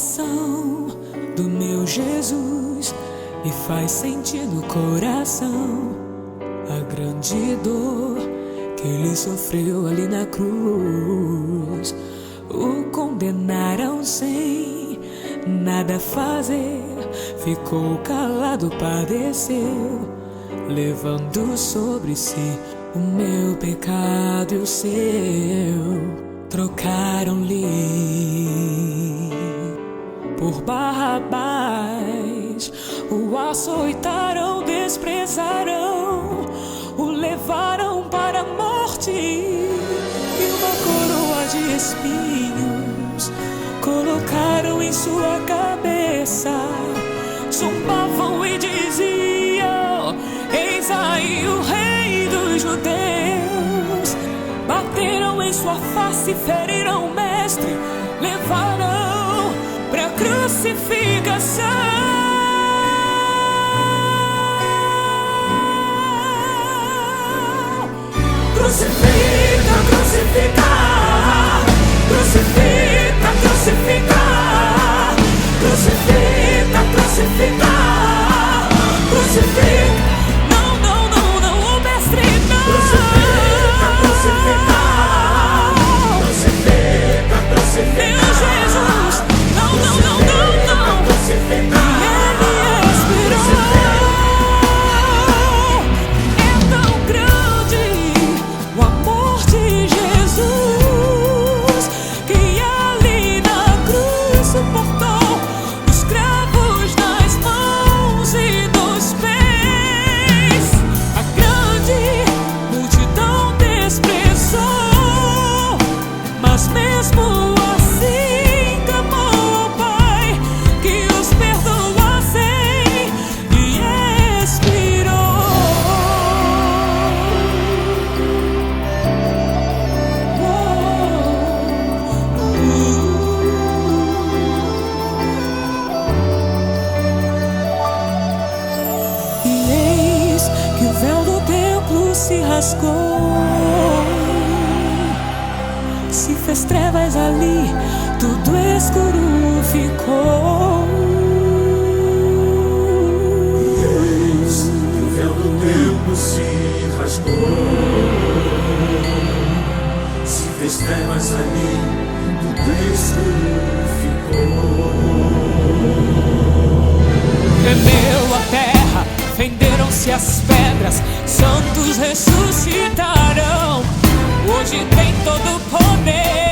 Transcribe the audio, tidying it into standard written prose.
salvação do meu Jesus me faz sentir no coração a grande dor que ele sofreu ali na cruz. O condenaram sem nada fazer, ficou calado, padeceu, levando sobre si o meu pecado e o seu. Trocaram-lhe por Barrabás, o açoitaram, desprezaram, o levaram para a morte, e uma coroa de espinhos colocaram em sua cabeça. Zombavam e diziam: eis aí o rei dos judeus. Bateram em sua face, feriram o mestre, levaram pra crucificação. Crucifica, crucifica, crucifica, crucifica, crucifica, crucifica, crucifica. Não, não, não, não, o mestre não. Crucifica, crucifica, crucifica, crucifica. Meu Jesus, não, não, não, não, não. Crucifica, ele expirou. É tão grande o amor de Jesus que ali na cruz suportou os cravos nas mãos e nos pés. A grande multidão desprezou, mas mesmo assim clamou ao Pai que os perdoassem e expirou. E eis que o véu do templo se rasgou, se fez trevas ali, tudo escuro ficou. Eis que o véu do templo se rasgou, se fez trevas ali, tudo escuro ficou. Tremeu a terra, fenderam-se as pedras, santos ressuscitaram. Hoje tem todo o poder.